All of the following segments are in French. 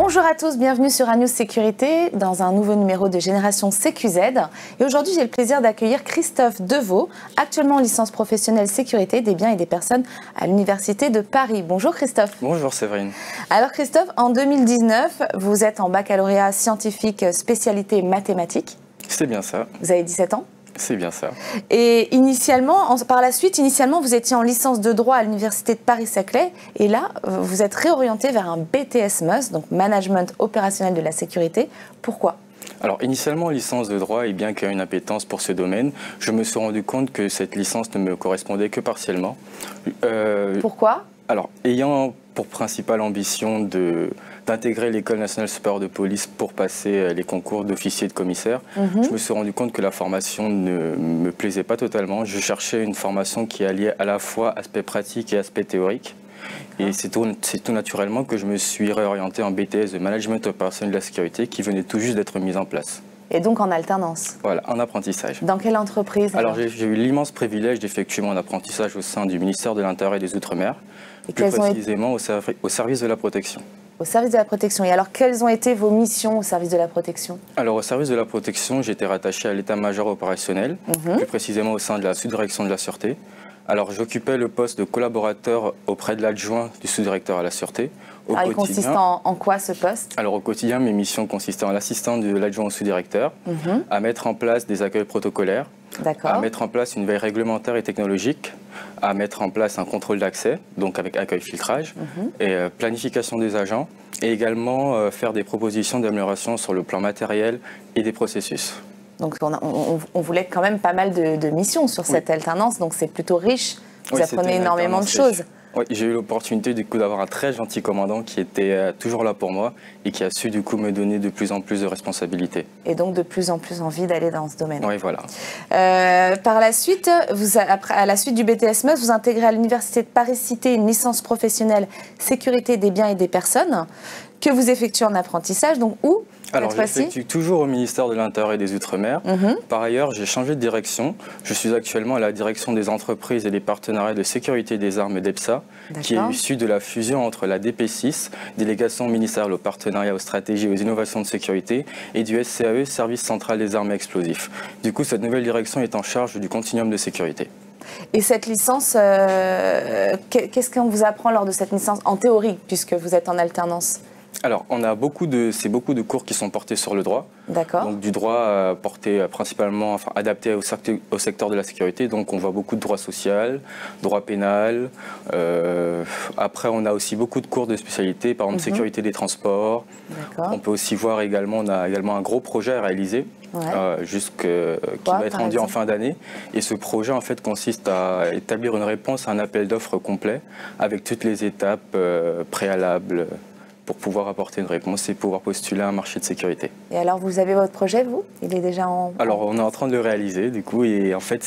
Bonjour à tous, bienvenue sur Anews Sécurité dans un nouveau numéro de Génération CQZ. Et aujourd'hui, j'ai le plaisir d'accueillir Christophe Deveau, actuellement en licence professionnelle sécurité des biens et des personnes à l'Université de Paris. Bonjour Christophe. Bonjour Séverine. Alors Christophe, en 2019, vous êtes en baccalauréat scientifique spécialité mathématiques. C'est bien ça. Vous avez 17 ans? C'est bien ça. Et par la suite, vous étiez en licence de droit à l'Université de Paris-Saclay. Et là, vous êtes réorienté vers un BTS MUS, donc Management opérationnel de la sécurité. Pourquoi ? Alors, initialement, licence de droit, et bien qu'il y ait une appétence pour ce domaine, je me suis rendu compte que cette licence ne me correspondait que partiellement. Pourquoi ? Alors, ayant pour principale ambition d'intégrer l'École nationale supérieure de police pour passer les concours d'officier et de commissaire, je me suis rendu compte que la formation ne me plaisait pas totalement. Je cherchais une formation qui alliait à la fois aspect pratique et aspect théorique. Et c'est tout naturellement que je me suis réorienté en BTS de Management opérationnel de la sécurité qui venait tout juste d'être mise en place. Et donc en alternance? Voilà, en apprentissage. Dans quelle entreprise? Alors j'ai eu l'immense privilège d'effectuer mon apprentissage au sein du ministère de l'Intérieur et des Outre-mer, plus précisément au service de la protection. Au service de la protection. Et alors, quelles ont été vos missions au service de la protection? Alors, au service de la protection, j'étais rattaché à l'état-major opérationnel, plus précisément au sein de la sous-direction de la Sûreté. Alors, j'occupais le poste de collaborateur auprès de l'adjoint du sous-directeur à la Sûreté. Il consiste en quoi ce poste? Alors, au quotidien, mes missions consistaient en l'assistant de l'adjoint au sous-directeur, à mettre en place des accueils protocolaires, à mettre en place une veille réglementaire et technologique, à mettre en place un contrôle d'accès, donc avec accueil filtrage, et planification des agents, et également faire des propositions d'amélioration sur le plan matériel et des processus. Donc on voulait quand même pas mal de missions sur cette alternance, donc c'est plutôt riche, vous apprenez énormément de choses. Oui, j'ai eu l'opportunité du coup d'avoir un très gentil commandant qui était toujours là pour moi et qui a su du coup me donner de plus en plus de responsabilités. Et donc de plus en plus envie d'aller dans ce domaine. Oui, voilà. Par la suite, à la suite du BTS MUS, vous intégrez à l'Université de Paris-Cité une licence professionnelle sécurité des biens et des personnes que vous effectuez en apprentissage. Donc où? Alors, j'effectue toujours au ministère de l'Intérieur et des Outre-mer. Par ailleurs, j'ai changé de direction. Je suis actuellement à la direction des entreprises et des partenariats de sécurité des armes d'EPSA, qui est issue de la fusion entre la DP6, délégation ministérielle aux partenariats, aux stratégies et aux innovations de sécurité, et du SCAE, Service central des armes et explosifs. Du coup, cette nouvelle direction est en charge du continuum de sécurité. Et cette licence, qu'est-ce qu'on vous apprend lors de cette licence en théorie, puisque vous êtes en alternance? Alors, on a beaucoup de cours qui sont portés sur le droit. D'accord. Donc, du droit porté principalement, adapté au secteur de la sécurité. Donc, on voit beaucoup de droit social, droit pénal. Après, on a aussi beaucoup de cours de spécialité, par exemple, sécurité des transports. On peut aussi voir également, on a également un gros projet à réaliser, qui va être rendu en fin d'année. Et ce projet, en fait, consiste à établir une réponse à un appel d'offres complet avec toutes les étapes préalables pour pouvoir apporter une réponse et pouvoir postuler à un marché de sécurité. Et alors, vous avez votre projet, vous? Il est déjà en... Alors, on est en train de le réaliser, du coup, et en fait,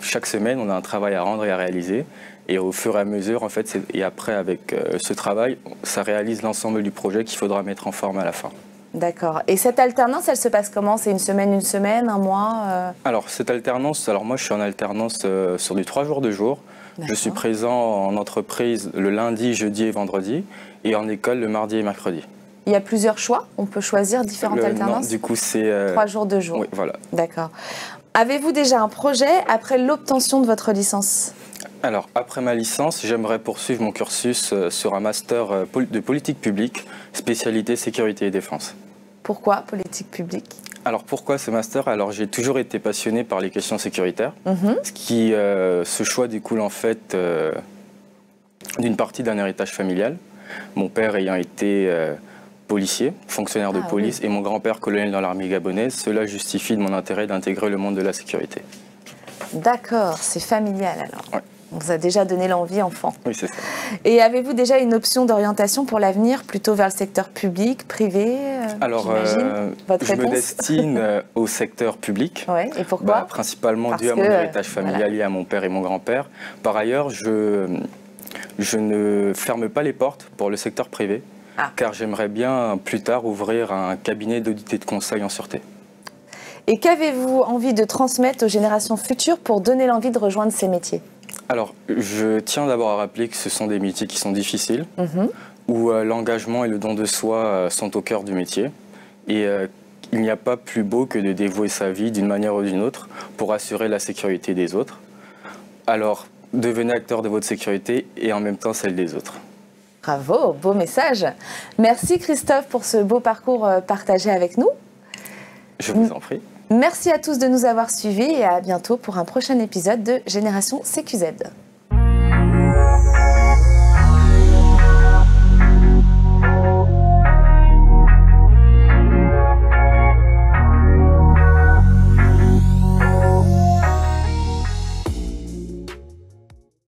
chaque semaine, on a un travail à rendre et à réaliser. Et au fur et à mesure, en fait, et après, avec ce travail, ça réalise l'ensemble du projet qu'il faudra mettre en forme à la fin. D'accord. Et cette alternance, elle se passe comment? C'est une semaine, un mois Alors, cette alternance, moi, je suis en alternance sur du 3 jours de jour. Je suis présent en entreprise le lundi, jeudi et vendredi, et en école le mardi et mercredi. Il y a plusieurs choix? On peut choisir différentes alternances? Non, du coup, c'est... 3 jours de jour? Oui, voilà. D'accord. Avez-vous déjà un projet après l'obtention de votre licence? Alors, après ma licence, j'aimerais poursuivre mon cursus sur un master de politique publique, spécialité sécurité et défense. Pourquoi politique publique? Alors pourquoi ce master? Alors j'ai toujours été passionné par les questions sécuritaires, ce choix découle en fait d'une partie d'un héritage familial. Mon père ayant été policier, fonctionnaire de police, et mon grand-père colonel dans l'armée gabonaise, cela justifie de mon intérêt d'intégrer le monde de la sécurité. D'accord, c'est familial alors. Ouais. On vous a déjà donné l'envie enfant. Oui, c'est ça. Et avez-vous déjà une option d'orientation pour l'avenir, plutôt vers le secteur public, privé? Alors, je me destine au secteur public. Ouais, et pourquoi? Principalement dû à mon héritage familial lié à mon père et mon grand-père. Par ailleurs, je ne ferme pas les portes pour le secteur privé, car j'aimerais bien plus tard ouvrir un cabinet d'audit et de conseil en sûreté. Et qu'avez-vous envie de transmettre aux générations futures pour donner l'envie de rejoindre ces métiers? Alors, je tiens d'abord à rappeler que ce sont des métiers qui sont difficiles, où l'engagement et le don de soi sont au cœur du métier. Et il n'y a pas plus beau que de dévouer sa vie d'une manière ou d'une autre pour assurer la sécurité des autres. Alors, devenez acteur de votre sécurité et en même temps celle des autres. Bravo, beau message. Merci Christophe pour ce beau parcours partagé avec nous. Je vous en prie. Merci à tous de nous avoir suivis et à bientôt pour un prochain épisode de Génération CQZ.